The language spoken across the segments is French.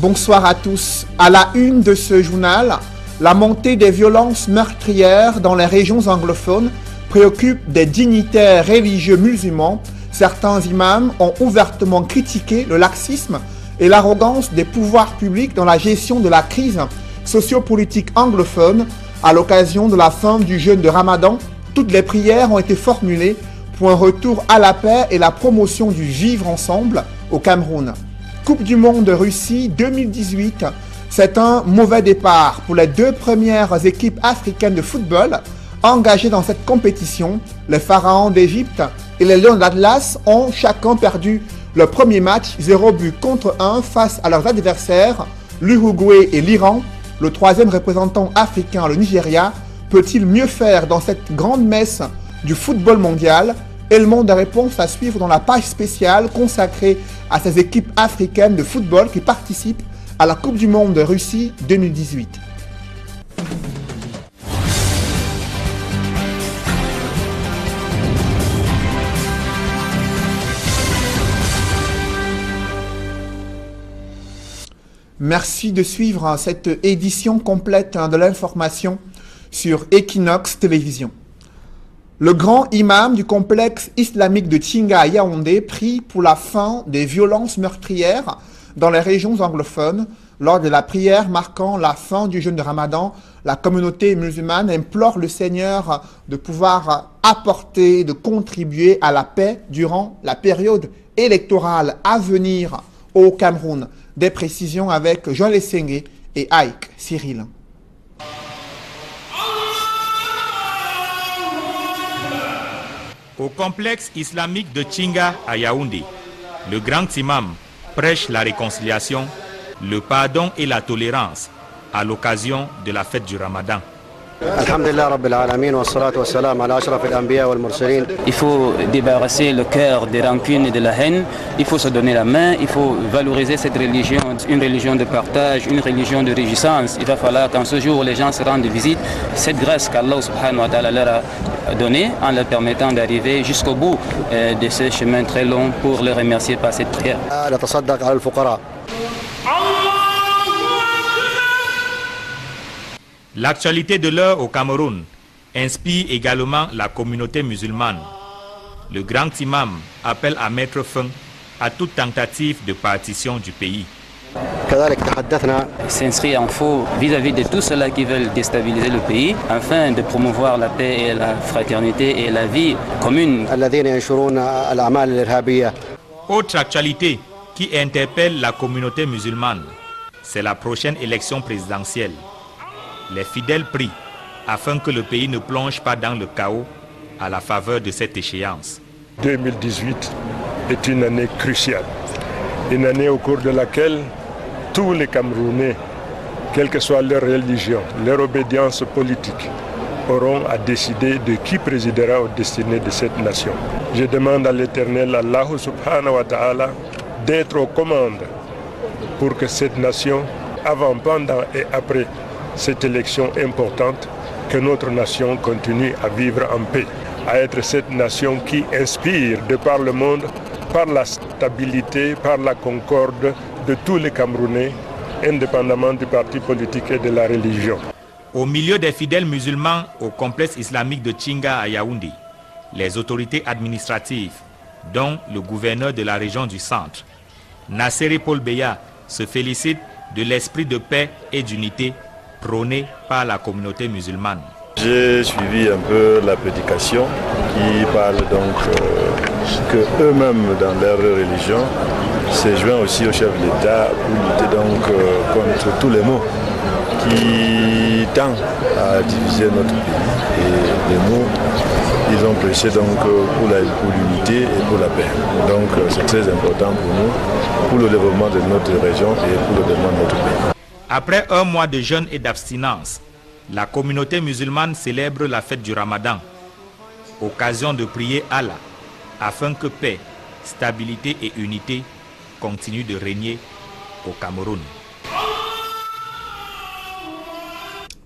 Bonsoir à tous. À la une de ce journal, la montée des violences meurtrières dans les régions anglophones préoccupe des dignitaires religieux musulmans. Certains imams ont ouvertement critiqué le laxisme et l'arrogance des pouvoirs publics dans la gestion de la crise sociopolitique anglophone. À l'occasion de la fin du jeûne de Ramadan, toutes les prières ont été formulées pour un retour à la paix et la promotion du vivre ensemble au Cameroun. Coupe du monde de Russie 2018, c'est un mauvais départ pour les deux premières équipes africaines de football engagées dans cette compétition. Les Pharaons d'Égypte et les Lions d'Atlas ont chacun perdu le premier match 0-1 face à leurs adversaires, l'Uruguay et l'Iran. Le troisième représentant africain, le Nigeria, peut-il mieux faire dans cette grande messe du football mondial? Élément de réponse à suivre dans la page spéciale consacrée à ces équipes africaines de football qui participent à la Coupe du monde de Russie 2018. Merci de suivre cette édition complète de l'information sur Equinox Télévision. Le grand imam du complexe islamique de Tchinga à Yaoundé prie pour la fin des violences meurtrières dans les régions anglophones. Lors de la prière marquant la fin du jeûne de Ramadan, la communauté musulmane implore le Seigneur de pouvoir apporter, de contribuer à la paix durant la période électorale à venir au Cameroun. Des précisions avec Joël Essengue et Ike Cyril. Au complexe islamique de Tchinga à Yaoundé, le grand imam prêche la réconciliation, le pardon et la tolérance à l'occasion de la fête du Ramadan. Il faut débarrasser le cœur des rancunes et de la haine, il faut se donner la main, il faut valoriser cette religion, une religion de partage, une religion de réjouissance. Il va falloir qu'en ce jour où les gens se rendent visite, cette grâce qu'Allah subhanahu wa ta'ala leur a donnée en leur permettant d'arriver jusqu'au bout de ce chemin très long pour les remercier par cette prière. L'actualité de l'heure au Cameroun inspire également la communauté musulmane. Le grand imam appelle à mettre fin à toute tentative de partition du pays. S'inscrit en faux vis-à-vis de tous ceux-là qui veulent déstabiliser le pays afin de promouvoir la paix et la fraternité et la vie commune. Autre actualité qui interpelle la communauté musulmane, c'est la prochaine élection présidentielle. Les fidèles prient afin que le pays ne plonge pas dans le chaos à la faveur de cette échéance. 2018 est une année cruciale, une année au cours de laquelle tous les Camerounais, quelle que soit leur religion, leur obédience politique, auront à décider de qui présidera aux destinées de cette nation. Je demande à l'Éternel, Allah subhanahu wa ta'ala, d'être aux commandes pour que cette nation, avant, pendant et après cette élection importante, que notre nation continue à vivre en paix, à être cette nation qui inspire de par le monde, par la stabilité, par la concorde de tous les Camerounais, indépendamment du parti politique et de la religion. Au milieu des fidèles musulmans au complexe islamique de Tchinga à Yaoundé, les autorités administratives, dont le gouverneur de la région du centre, Nasseri Paul Beya, se félicitent de l'esprit de paix et d'unité prôné par la communauté musulmane. J'ai suivi un peu la prédication qui parle donc que eux-mêmes dans leur religion se joignent aussi au chef de l'État pour lutter donc contre tous les maux qui tendent à diviser notre pays. Et les mots, ils ont prêché donc pour l'unité et pour la paix. Donc c'est très important pour nous, pour le développement de notre région et pour le développement de notre pays. Après un mois de jeûne et d'abstinence, la communauté musulmane célèbre la fête du Ramadan, occasion de prier Allah afin que paix, stabilité et unité continuent de régner au Cameroun.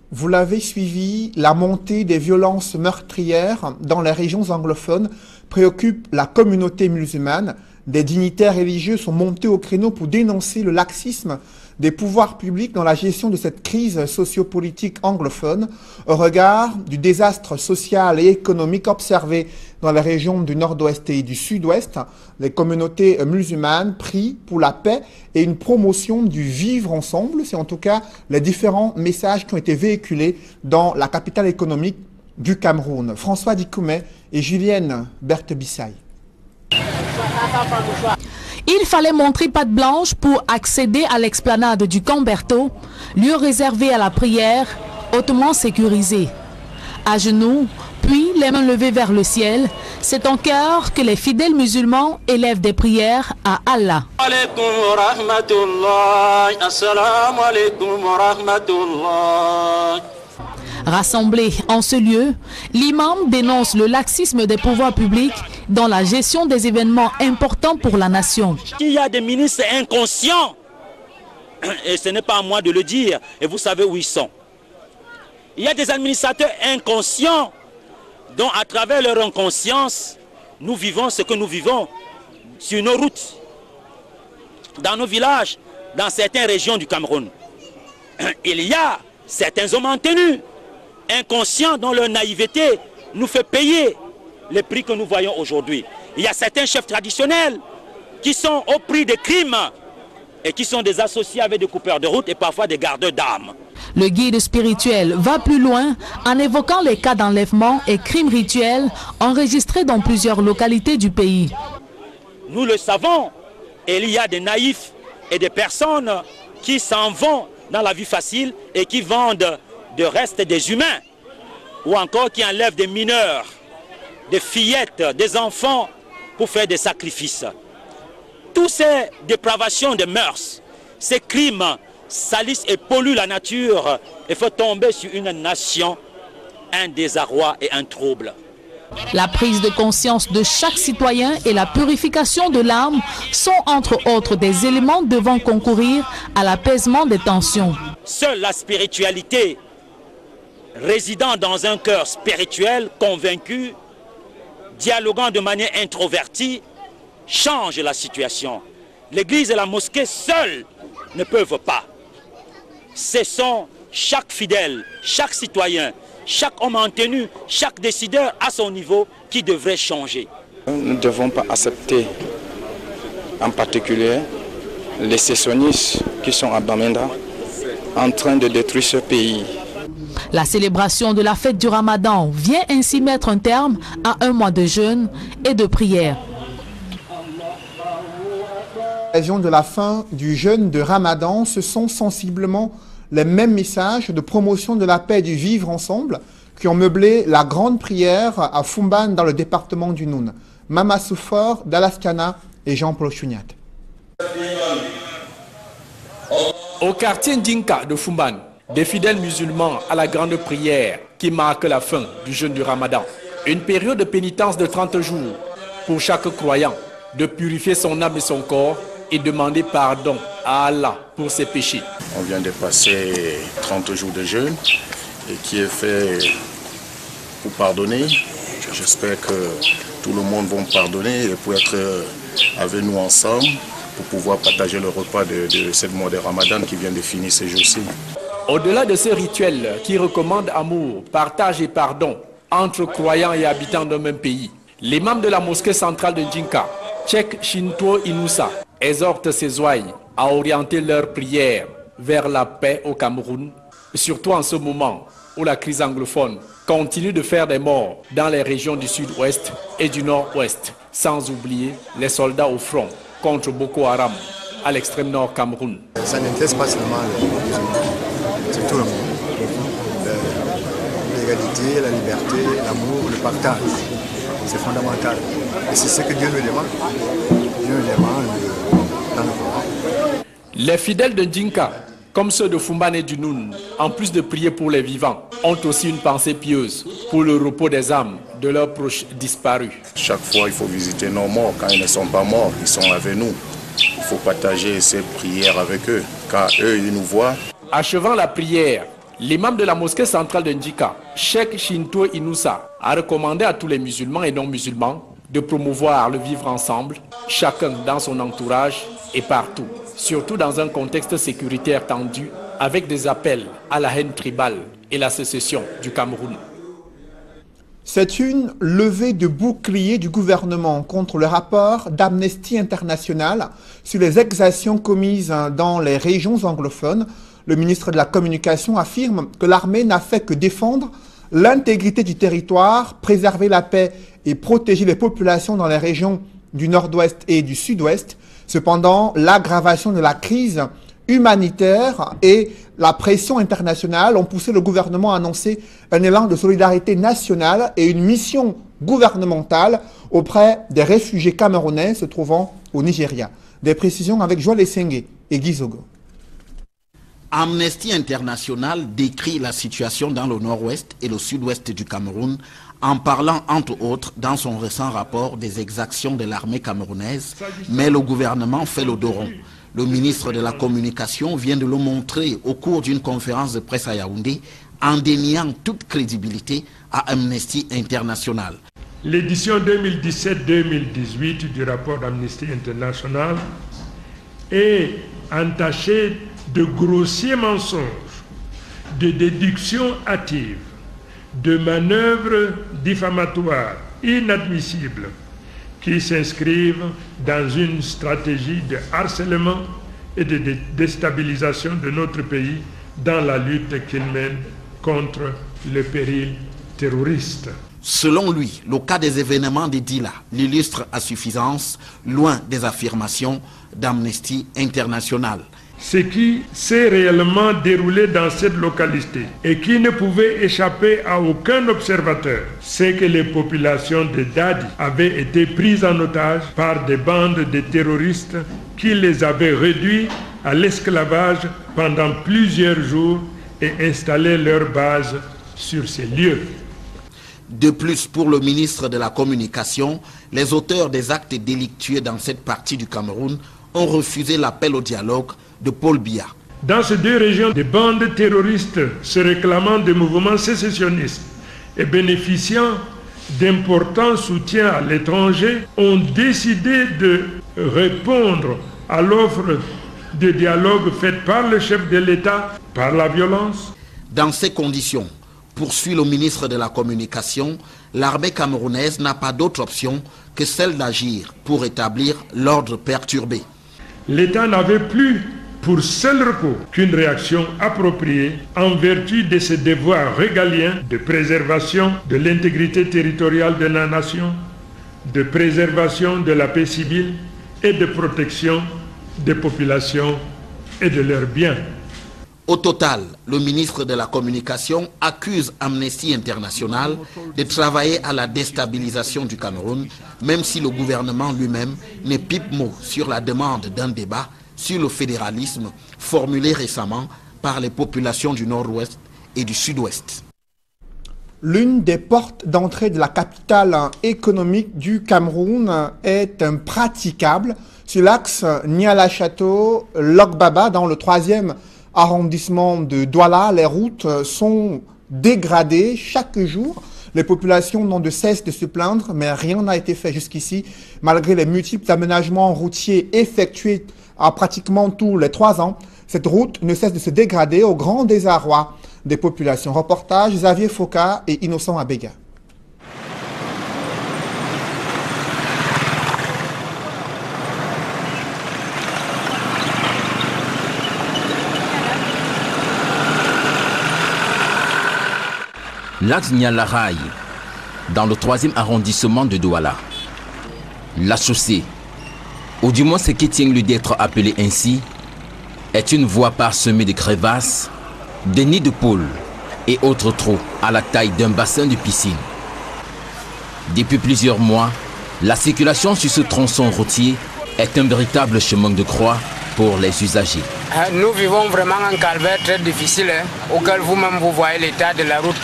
Vous l'avez suivi, la montée des violences meurtrières dans les régions anglophones préoccupe la communauté musulmane. Des dignitaires religieux sont montés au créneau pour dénoncer le laxisme des pouvoirs publics dans la gestion de cette crise sociopolitique anglophone au regard du désastre social et économique observé dans les régions du nord-ouest et du sud-ouest, les communautés musulmanes prient pour la paix et une promotion du vivre ensemble. C'est en tout cas les différents messages qui ont été véhiculés dans la capitale économique du Cameroun. François Dikoumé et Julienne Berthe-Bissaï. Il fallait montrer patte blanche pour accéder à l'explanade du Camberto, lieu réservé à la prière, hautement sécurisé. À genoux, puis les mains levées vers le ciel, c'est en chœur que les fidèles musulmans élèvent des prières à Allah. Rassemblés en ce lieu, l'imam dénonce le laxisme des pouvoirs publics dans la gestion des événements importants pour la nation. Il y a des ministres inconscients, et ce n'est pas à moi de le dire, et vous savez où ils sont. Il y a des administrateurs inconscients dont à travers leur inconscience, nous vivons ce que nous vivons sur nos routes, dans nos villages, dans certaines régions du Cameroun. Il y a certains hommes en tenue, inconscients dont leur naïveté nous fait payer les prix que nous voyons aujourd'hui. Il y a certains chefs traditionnels qui sont au prix des crimes et qui sont des associés avec des coupeurs de route et parfois des gardeurs d'armes. Le guide spirituel va plus loin en évoquant les cas d'enlèvement et crimes rituels enregistrés dans plusieurs localités du pays. Nous le savons, il y a des naïfs et des personnes qui s'en vont dans la vie facile et qui vendent de restes des humains ou encore qui enlèvent des mineurs, des fillettes, des enfants pour faire des sacrifices. Toutes ces dépravations de mœurs, ces crimes salissent et polluent la nature et font tomber sur une nation un désarroi et un trouble. La prise de conscience de chaque citoyen et la purification de l'âme sont entre autres des éléments devant concourir à l'apaisement des tensions. Seule la spiritualité, résidant dans un cœur spirituel convaincu, dialoguant de manière introvertie, change la situation. L'Église et la mosquée seules ne peuvent pas. Ce sont chaque fidèle, chaque citoyen, chaque homme en tenue, chaque décideur à son niveau qui devrait changer. Nous ne devons pas accepter, en particulier, les sécessionnistes qui sont à Bamenda en train de détruire ce pays. La célébration de la fête du Ramadan vient ainsi mettre un terme à un mois de jeûne et de prière. À l'occasion de la fin du jeûne de Ramadan, ce sont sensiblement les mêmes messages de promotion de la paix et du vivre ensemble qui ont meublé la grande prière à Fumban dans le département du Noun. Mama Soufor, Dalaskana et Jean-Paul Chouniat. Au quartier Ndinka de Fumban, des fidèles musulmans à la grande prière qui marque la fin du jeûne du Ramadan. Une période de pénitence de 30 jours pour chaque croyant de purifier son âme et son corps et demander pardon à Allah pour ses péchés. On vient de passer 30 jours de jeûne et qui est fait pour pardonner. J'espère que tout le monde va pardonner et pour être avec nous ensemble pour pouvoir partager le repas de cette mois de Ramadan qui vient de finir ces jours-ci. Au-delà de ce rituel qui recommande amour, partage et pardon entre croyants et habitants d'un même pays, l'imam de la mosquée centrale de Ndinka, Cheikh Shinto Inoussa, exhorte ses ouailles à orienter leurs prières vers la paix au Cameroun, surtout en ce moment où la crise anglophone continue de faire des morts dans les régions du sud-ouest et du nord-ouest, sans oublier les soldats au front contre Boko Haram à l'extrême nord Cameroun. Ça n'intéresse pas seulement les musulmans, c'est tout le monde. L'égalité, la liberté, l'amour, le partage, c'est fondamental. Et c'est ce que Dieu nous demande. Dieu nous demande dans le Coran. Les fidèles de Ndinka, comme ceux de Fumban et du Noun, en plus de prier pour les vivants, ont aussi une pensée pieuse pour le repos des âmes de leurs proches disparus. Chaque fois, il faut visiter nos morts. Quand ils ne sont pas morts, ils sont avec nous. Il faut partager ces prières avec eux, car eux, ils nous voient. Achevant la prière, l'imam de la mosquée centrale de Ndinka, Cheikh Shinto Inoussa, a recommandé à tous les musulmans et non-musulmans de promouvoir le vivre ensemble, chacun dans son entourage et partout. surtout dans un contexte sécuritaire tendu, avec des appels à la haine tribale et la sécession du Cameroun. C'est une levée de bouclier du gouvernement contre le rapport d'Amnesty International sur les exactions commises dans les régions anglophones. Le ministre de la Communication affirme que l'armée n'a fait que défendre l'intégrité du territoire, préserver la paix et protéger les populations dans les régions du nord-ouest et du sud-ouest. Cependant, l'aggravation de la crise humanitaire et la pression internationale ont poussé le gouvernement à annoncer un élan de solidarité nationale et une mission gouvernementale auprès des réfugiés camerounais se trouvant au Nigeria. Des précisions avec Joël Essenge et Guy Zogo. Amnesty International décrit la situation dans le nord-ouest et le sud-ouest du Cameroun en parlant entre autres dans son récent rapport des exactions de l'armée camerounaise, mais le gouvernement fait le dos rond. Le ministre de la Communication vient de le montrer au cours d'une conférence de presse à Yaoundé en déniant toute crédibilité à Amnesty International. L'édition 2017-2018 du rapport d'Amnesty International est entachée de grossiers mensonges, de déductions hâtives, de manœuvres diffamatoires inadmissibles qui s'inscrivent dans une stratégie de harcèlement et de déstabilisation de notre pays dans la lutte qu'il mène contre le péril terroriste. Selon lui, le cas des événements de Dila l'illustre à suffisance, loin des affirmations d'Amnesty International. Ce qui s'est réellement déroulé dans cette localité et qui ne pouvait échapper à aucun observateur, c'est que les populations de Dadi avaient été prises en otage par des bandes de terroristes qui les avaient réduits à l'esclavage pendant plusieurs jours et installé leur base sur ces lieux. De plus, pour le ministre de la Communication, les auteurs des actes délictueux dans cette partie du Cameroun ont refusé l'appel au dialogue de Paul Biya. Dans ces deux régions, des bandes terroristes se réclamant des mouvements sécessionnistes et bénéficiant d'importants soutiens à l'étranger ont décidé de répondre à l'offre de dialogue faite par le chef de l'État par la violence. Dans ces conditions, poursuit le ministre de la Communication, l'armée camerounaise n'a pas d'autre option que celle d'agir pour établir l'ordre perturbé. L'État n'avait plus pour seul recours qu'une réaction appropriée en vertu de ses devoirs régaliens de préservation de l'intégrité territoriale de la nation, de préservation de la paix civile et de protection des populations et de leurs biens. Au total, le ministre de la Communication accuse Amnesty International de travailler à la déstabilisation du Cameroun, même si le gouvernement lui-même ne pipe mot sur la demande d'un débat sur le fédéralisme formulé récemment par les populations du nord-ouest et du sud-ouest. L'une des portes d'entrée de la capitale économique du Cameroun est impraticable sur l'axe Niala-Château-Lokbaba dans le 3e arrondissement de Douala. Les routes sont dégradées chaque jour. Les populations n'ont de cesse de se plaindre, mais rien n'a été fait jusqu'ici, malgré les multiples aménagements routiers effectués à pratiquement tous les 3 ans. Cette route ne cesse de se dégrader au grand désarroi des populations. Reportage Xavier Foka et Innocent Abega. L'axe Niala-Rail, dans le 3e arrondissement de Douala. La chaussée, ou du moins ce qui tient lieu d'être appelé ainsi, est une voie parsemée de crevasses, de nids de poules et autres trous à la taille d'un bassin de piscine. Depuis plusieurs mois, la circulation sur ce tronçon routier est un véritable chemin de croix pour les usagers. Nous vivons vraiment un calvaire très difficile, auquel vous-même vous voyez l'état de la route.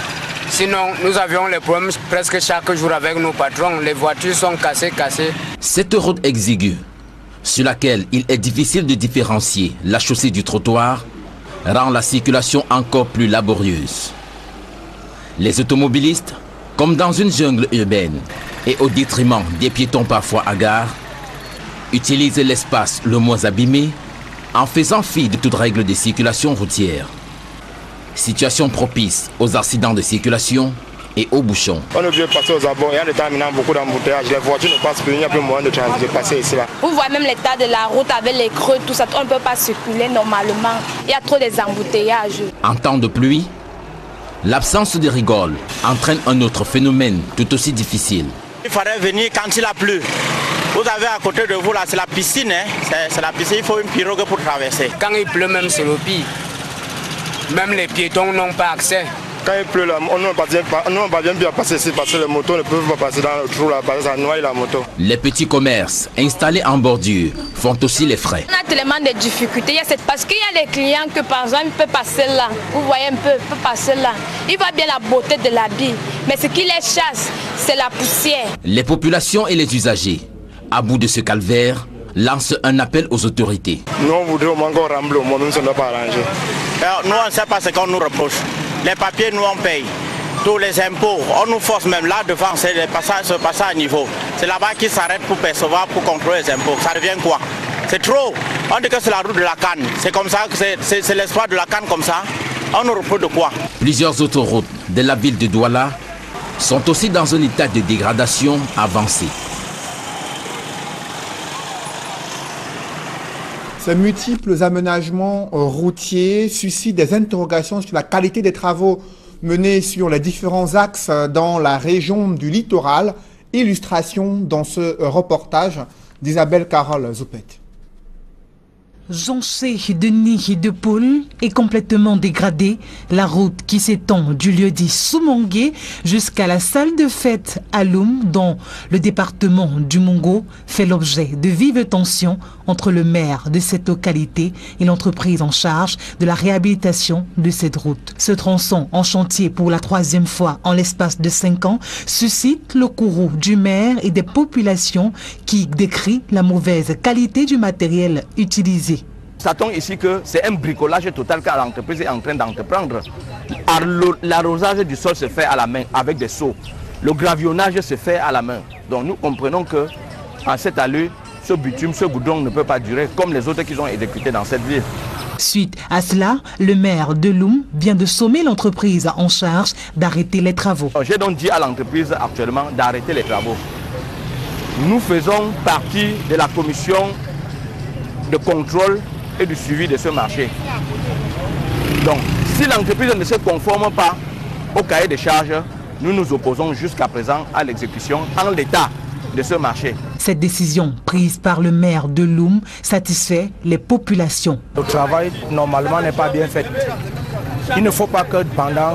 Sinon, nous avions les problèmes presque chaque jour avec nos patrons. Les voitures sont cassées. Cette route exiguë, sur laquelle il est difficile de différencier la chaussée du trottoir, rend la circulation encore plus laborieuse. Les automobilistes, comme dans une jungle urbaine, et au détriment des piétons parfois hagards, utilisent l'espace le moins abîmé en faisant fi de toute règle de circulation routière. Situation propice aux accidents de circulation et aux bouchons. On est obligé de passer aux abords. Il y a des temps maintenant beaucoup d'embouteillages. Les voitures ne passent plus. Il n'y a plus moyen de passer ici. Là. Vous voyez même l'état de la route avec les creux, tout ça. On ne peut pas circuler normalement. Il y a trop des embouteillages. En temps de pluie, l'absence de rigole entraîne un autre phénomène tout aussi difficile. Il faudrait venir quand il a plu. Vous avez à côté de vous là, c'est la piscine. Hein? C'est la piscine, il faut une pirogue pour traverser. Quand il pleut même, c'est le pire. Même les piétons n'ont pas accès. Quand il pleut, là, on ne parvient plus à passer ici parce que les motos ne peuvent pas passer dans le trou là, parce que ça noie la moto. Les petits commerces installés en bordure font aussi les frais. On a tellement de difficultés. Parce qu'il y a des clients que par exemple, il peut passer là. Vous voyez un peu, il peut passer là. Il voit bien la beauté de l'habit. Mais ce qui les chasse, c'est la poussière. Les populations et les usagers, à bout de ce calvaire, lancent un appel aux autorités. Nous, on voudrait au moins qu'on remble, au moins nous, ça ne doit pas arranger. Nous, on ne sait pas ce qu'on nous reproche. Les papiers, nous, on paye. Tous les impôts, on nous force même là devant, c'est le passage à niveau. C'est là-bas qu'ils s'arrêtent pour percevoir, pour contrôler les impôts. Ça devient quoi? C'est trop. On dit que c'est la route de la canne. C'est comme ça, c'est l'espoir de la canne comme ça. On nous reproche de quoi? Plusieurs autoroutes de la ville de Douala sont aussi dans un état de dégradation avancé. Ces multiples aménagements routiers suscitent des interrogations sur la qualité des travaux menés sur les différents axes dans la région du littoral. Illustration dans ce reportage d'Isabelle Carole Zoupet. Jonchée de nids et de poules est complètement dégradée. La route qui s'étend du lieu-dit Soumongué jusqu'à la salle de fête à Loum, dans le département du Mongo, fait l'objet de vives tensions entre le maire de cette localité et l'entreprise en charge de la réhabilitation de cette route. Ce tronçon en chantier pour la 3e fois en l'espace de 5 ans suscite le courroux du maire et des populations qui décrient la mauvaise qualité du matériel utilisé. Constatons ici que c'est un bricolage total que l'entreprise est en train d'entreprendre. L'arrosage du sol se fait à la main avec des seaux. Le gravillonnage se fait à la main. Donc nous comprenons que en cette allure, ce bitume, ce goudron ne peut pas durer comme les autres qui ont exécutés dans cette ville. Suite à cela, le maire de Loum vient de sommer l'entreprise en charge d'arrêter les travaux. J'ai donc dit à l'entreprise actuellement d'arrêter les travaux. Nous faisons partie de la commission de contrôle et du suivi de ce marché. Donc, si l'entreprise ne se conforme pas au cahier de charges, nous nous opposons jusqu'à présent à l'exécution en l'état de ce marché. Cette décision prise par le maire de Loum satisfait les populations. Le travail normalement n'est pas bien fait. Il ne faut pas que pendant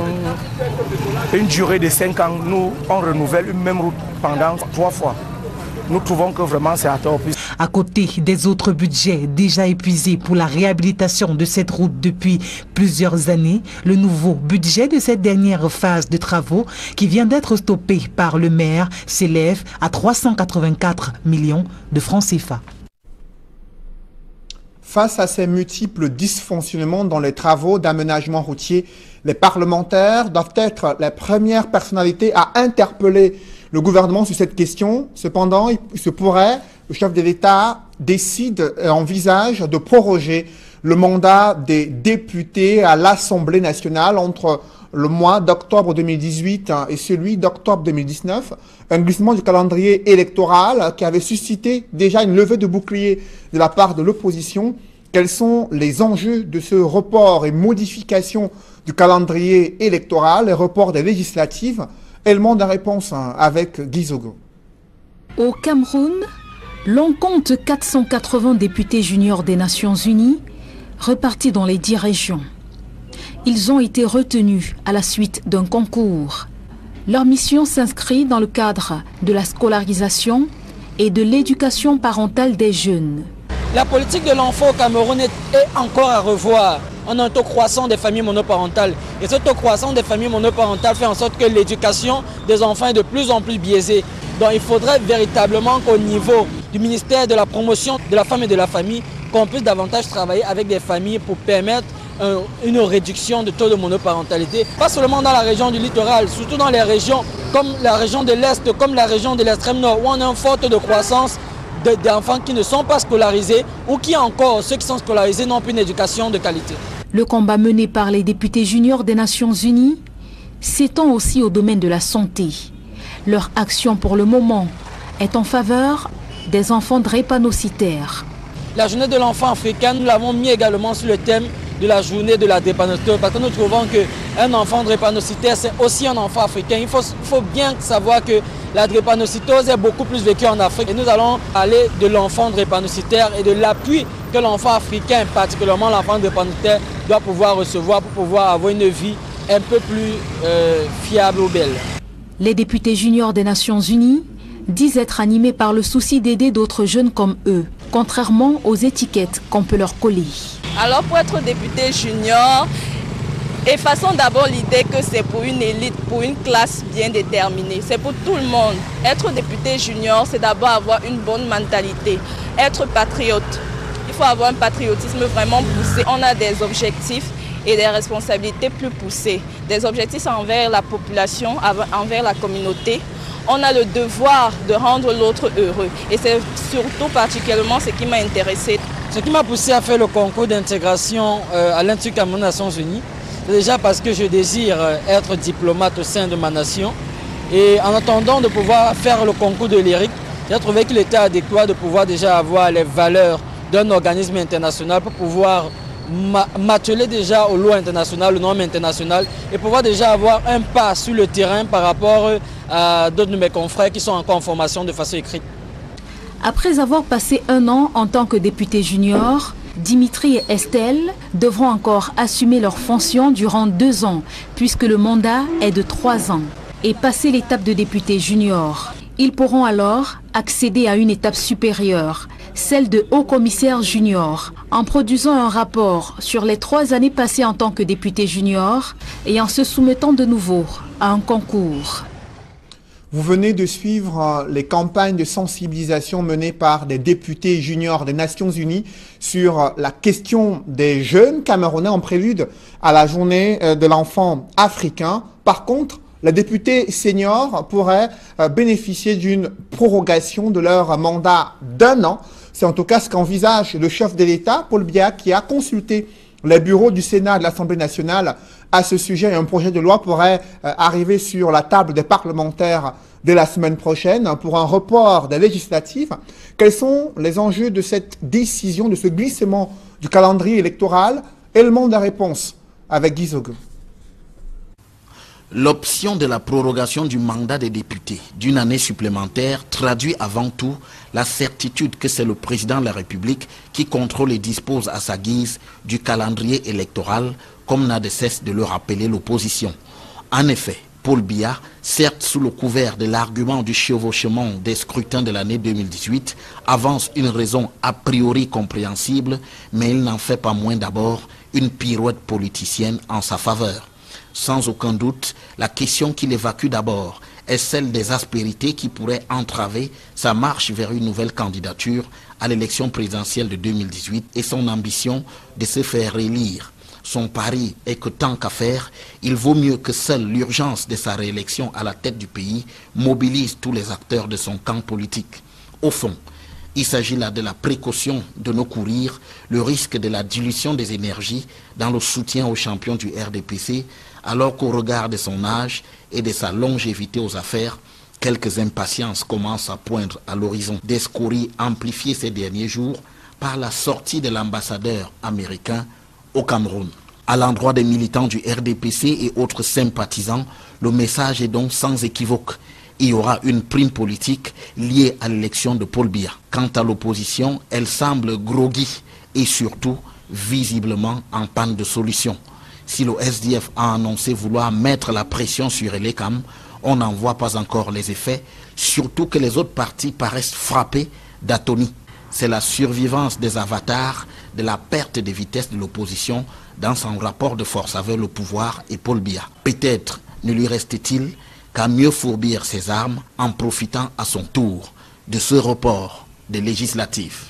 une durée de 5 ans, nous on renouvelle une même route pendant 3 fois. Nous trouvons que vraiment c'est à tort. À côté des autres budgets déjà épuisés pour la réhabilitation de cette route depuis plusieurs années, le nouveau budget de cette dernière phase de travaux, qui vient d'être stoppé par le maire, s'élève à 384 millions de francs CFA. Face à ces multiples dysfonctionnements dans les travaux d'aménagement routier, les parlementaires doivent être les premières personnalités à interpeller le gouvernement sur cette question. Cependant, il se pourrait que le chef de l'État décide et envisage de proroger le mandat des députés à l'Assemblée nationale entre le mois d'octobre 2018 et celui d'octobre 2019. Un glissement du calendrier électoral qui avait suscité déjà une levée de bouclier de la part de l'opposition. Quels sont les enjeux de ce report et modification du calendrier électoral et report des législatives? Élément de réponse avec Guy Zogo. Au Cameroun, l'on compte 480 députés juniors des Nations Unies repartis dans les 10 régions. Ils ont été retenus à la suite d'un concours. Leur mission s'inscrit dans le cadre de la scolarisation et de l'éducation parentale des jeunes. La politique de l'enfant au Cameroun est encore à revoir. On a un taux croissant des familles monoparentales. Et ce taux croissant des familles monoparentales fait en sorte que l'éducation des enfants est de plus en plus biaisée. Donc il faudrait véritablement qu'au niveau du ministère de la promotion de la femme et de la famille, qu'on puisse davantage travailler avec des familles pour permettre une réduction de taux de monoparentalité. Pas seulement dans la région du littoral, surtout dans les régions comme la région de l'Est, comme la région de l'extrême nord, où on a un fort taux de croissance d'enfants qui ne sont pas scolarisés ou qui encore, ceux qui sont scolarisés, n'ont plus une éducation de qualité. Le combat mené par les députés juniors des Nations Unies s'étend aussi au domaine de la santé. Leur action pour le moment est en faveur des enfants drépanocytaires. La journée de l'enfant africain, nous l'avons mis également sur le thème de la journée de la drépanocytose parce que nous trouvons qu'un enfant drépanocytaire, c'est aussi un enfant africain. Il faut bien savoir que la drépanocytose est beaucoup plus vécue en Afrique. Et nous allons parler de l'enfant drépanocytaire et de l'appui que l'enfant africain, particulièrement l'enfant drépanocytaire, doit pouvoir recevoir pour pouvoir avoir une vie un peu plus fiable ou belle. Les députés juniors des Nations Unies disent être animés par le souci d'aider d'autres jeunes comme eux, contrairement aux étiquettes qu'on peut leur coller. Alors pour être député junior, effaçons d'abord l'idée que c'est pour une élite, pour une classe bien déterminée. C'est pour tout le monde. Être député junior, c'est d'abord avoir une bonne mentalité, être patriote. Il faut avoir un patriotisme vraiment poussé. On a des objectifs et des responsabilités plus poussées. Des objectifs envers la population, envers la communauté. On a le devoir de rendre l'autre heureux. Et c'est surtout particulièrement ce qui m'a intéressé. Ce qui m'a poussé à faire le concours d'intégration à l'Institut Cameroun Nations Unies, c'est déjà parce que je désire être diplomate au sein de ma nation. Et en attendant de pouvoir faire le concours de l'ERIC, j'ai trouvé qu'il était adéquat de pouvoir déjà avoir les valeurs d'un organisme international pour pouvoir m'atteler déjà aux lois internationales, aux normes internationales et pouvoir déjà avoir un pas sur le terrain par rapport à d'autres de mes confrères qui sont encore en formation de façon écrite. Après avoir passé 1 an en tant que député junior, Dimitri et Estelle devront encore assumer leurs fonctions durant 2 ans puisque le mandat est de 3 ans. Et passer l'étape de député junior, ils pourront alors accéder à une étape supérieure, celle de haut-commissaire junior, en produisant un rapport sur les 3 années passées en tant que député junior et en se soumettant de nouveau à un concours. Vous venez de suivre les campagnes de sensibilisation menées par des députés juniors des Nations Unies sur la question des jeunes Camerounais en prélude à la journée de l'enfant africain. Par contre, les députés seniors pourraient bénéficier d'une prorogation de leur mandat d'1 an. C'est en tout cas ce qu'envisage le chef de l'État, Paul Biya, qui a consulté les bureaux du Sénat et de l'Assemblée nationale à ce sujet. Un projet de loi pourrait arriver sur la table des parlementaires dès la semaine prochaine pour un report des législatives. Quels sont les enjeux de cette décision, de ce glissement du calendrier électoral? Élément de réponse avec Guy Zogo. L'option de la prorogation du mandat des députés d'une année supplémentaire traduit avant tout la certitude que c'est le président de la République qui contrôle et dispose à sa guise du calendrier électoral, comme n'a de cesse de le rappeler l'opposition. En effet, Paul Biya, certes sous le couvert de l'argument du chevauchement des scrutins de l'année 2018, avance une raison a priori compréhensible, mais il n'en fait pas moins d'abord une pirouette politicienne en sa faveur. Sans aucun doute, la question qu'il évacue d'abord est celle des aspérités qui pourraient entraver sa marche vers une nouvelle candidature à l'élection présidentielle de 2018 et son ambition de se faire élire. Son pari est que tant qu'à faire, il vaut mieux que seule l'urgence de sa réélection à la tête du pays mobilise tous les acteurs de son camp politique. Au fond, il s'agit là de la précaution de ne courir le risque de la dilution des énergies dans le soutien aux champions du RDPC, alors qu'au regard de son âge et de sa longévité aux affaires, quelques impatiences commencent à poindre à l'horizon. Des scories amplifiées ces derniers jours par la sortie de l'ambassadeur américain au Cameroun. À l'endroit des militants du RDPC et autres sympathisants, le message est donc sans équivoque. Il y aura une prime politique liée à l'élection de Paul Biya. Quant à l'opposition, elle semble groggy et surtout visiblement en panne de solution. Si le SDF a annoncé vouloir mettre la pression sur Elekam, on n'en voit pas encore les effets, surtout que les autres partis paraissent frappés d'atonie. C'est la survivance des avatars de la perte de vitesse de l'opposition dans son rapport de force avec le pouvoir et Paul Biya. Peut-être ne lui restait-il qu'à mieux fourbir ses armes en profitant à son tour de ce report des législatives.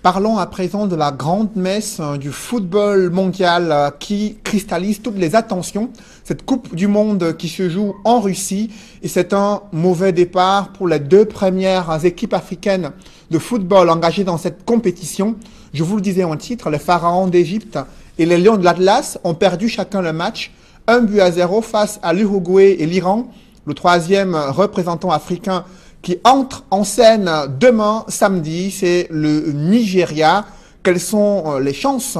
Parlons à présent de la grande messe du football mondial qui cristallise toutes les attentions. Cette Coupe du Monde qui se joue en Russie et c'est un mauvais départ pour les deux premières équipes africaines de football engagées dans cette compétition. Je vous le disais en titre, les Pharaons d'Égypte et les Lions de l'Atlas ont perdu chacun le match 1-0 face à l'Uruguay et l'Iran, le troisième représentant africain qui entre en scène demain, samedi, c'est le Nigeria. Quelles sont les chances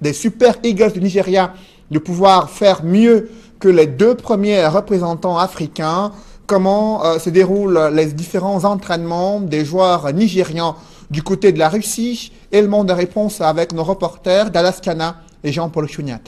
des Super Eagles du Nigeria de pouvoir faire mieux que les deux premiers représentants africains? Comment se déroulent les différents entraînements des joueurs nigérians du côté de la Russie? Élément de réponse avec nos reporters d'Alaskana et Jean-Paul Chouniat.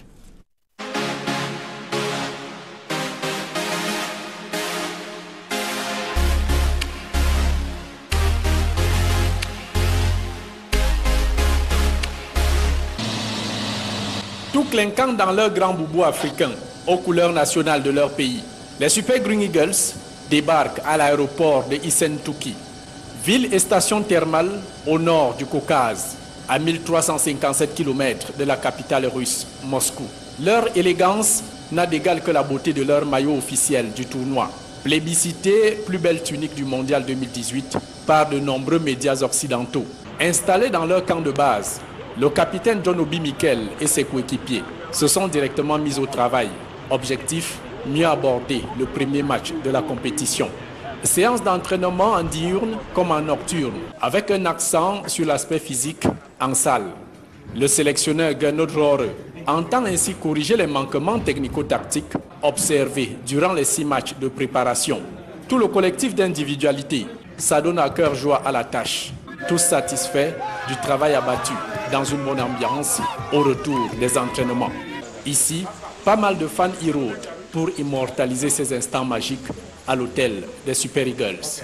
Tout clinquant dans leur grand boubou africain, aux couleurs nationales de leur pays, les Super Green Eagles débarquent à l'aéroport de Issentouki, ville et station thermale au nord du Caucase, à 1357 km de la capitale russe, Moscou. Leur élégance n'a d'égal que la beauté de leur maillot officiel du tournoi, plébiscité plus belle tunique du mondial 2018 par de nombreux médias occidentaux. Installés dans leur camp de base, le capitaine John Obi Mikel et ses coéquipiers se sont directement mis au travail. Objectif, mieux aborder le premier match de la compétition. Séance d'entraînement en diurne comme en nocturne, avec un accent sur l'aspect physique en salle. Le sélectionneur Gernot Rohre entend ainsi corriger les manquements technico-tactiques observés durant les 6 matchs de préparation. Tout le collectif d'individualité s'adonne à cœur joie à la tâche. Tous satisfaits du travail abattu dans une bonne ambiance au retour des entraînements. Ici, pas mal de fans y rôdent pour immortaliser ces instants magiques à l'hôtel des Super Eagles.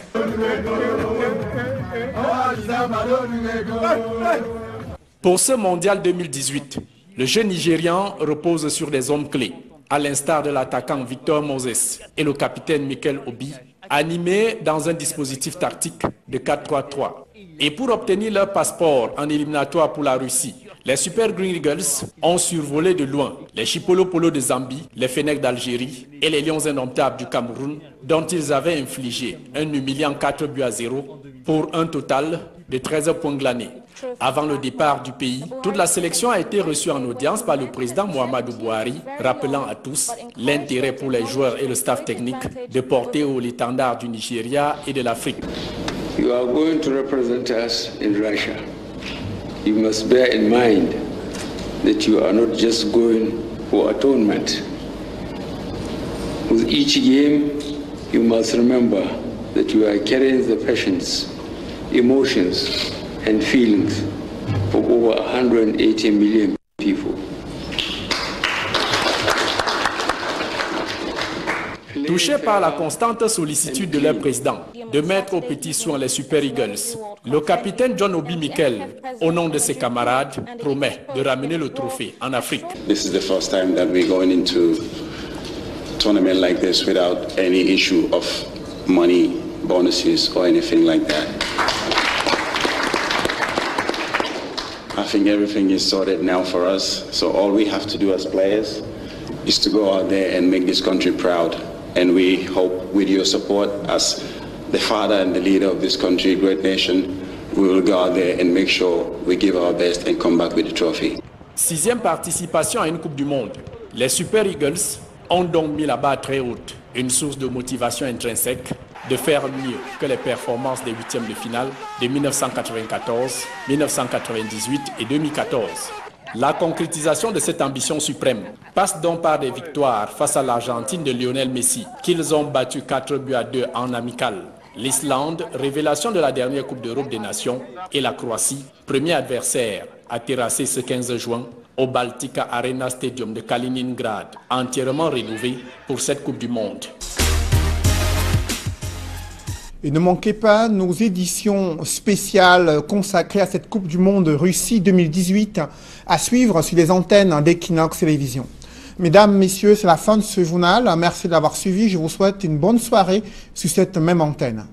Pour ce mondial 2018, le jeu nigérian repose sur des hommes clés, à l'instar de l'attaquant Victor Moses et le capitaine Mikel Obi, animés dans un dispositif tactique de 4-3-3. Et pour obtenir leur passeport en éliminatoire pour la Russie, les Super Green Eagles ont survolé de loin les Chipolo Polo de Zambie, les Fennecs d'Algérie et les Lions indomptables du Cameroun, dont ils avaient infligé un humiliant 4-0 pour un total de 13 points glanés. Avant le départ du pays, toute la sélection a été reçue en audience par le président Muhammadu Buhari, rappelant à tous l'intérêt pour les joueurs et le staff technique de porter haut l'étendard du Nigeria et de l'Afrique. You are going to represent us in Russia. You must bear in mind that you are not just going for atonement. With each game, you must remember that you are carrying the passions, emotions, and feelings of over 180 million people. Touchés par la constante sollicitude de leur président de mettre au petit soin les Super Eagles, le capitaine John Obi Mikel, au nom de ses camarades, promet de ramener le trophée en Afrique. This is the first time that we're going into a tournament like this without any issue of money, bonuses or anything like that. I think everything is sorted now for us, so all we have to do as players is to go out there and make this country proud. And we hope with your support as the father and the leader of this country, great nation, we will go out there and make sure we give our best and come back with the trophy. 6e participation à une Coupe du Monde. Les Super Eagles ont donc mis la barre très haute, une source de motivation intrinsèque de faire mieux que les performances des 8e de finale de 1994, 1998 et 2014. La concrétisation de cette ambition suprême passe donc par des victoires face à l'Argentine de Lionel Messi, qu'ils ont battu 4-2 en amical. L'Islande, révélation de la dernière Coupe d'Europe des Nations, et la Croatie, premier adversaire, a terrassé ce 15 juin au Baltica Arena Stadium de Kaliningrad, entièrement rénové pour cette Coupe du Monde. Et ne manquez pas nos éditions spéciales consacrées à cette Coupe du Monde Russie 2018 à suivre sur les antennes d'Equinox Télévision. Mesdames, Messieurs, c'est la fin de ce journal. Merci de l'avoir suivi. Je vous souhaite une bonne soirée sur cette même antenne.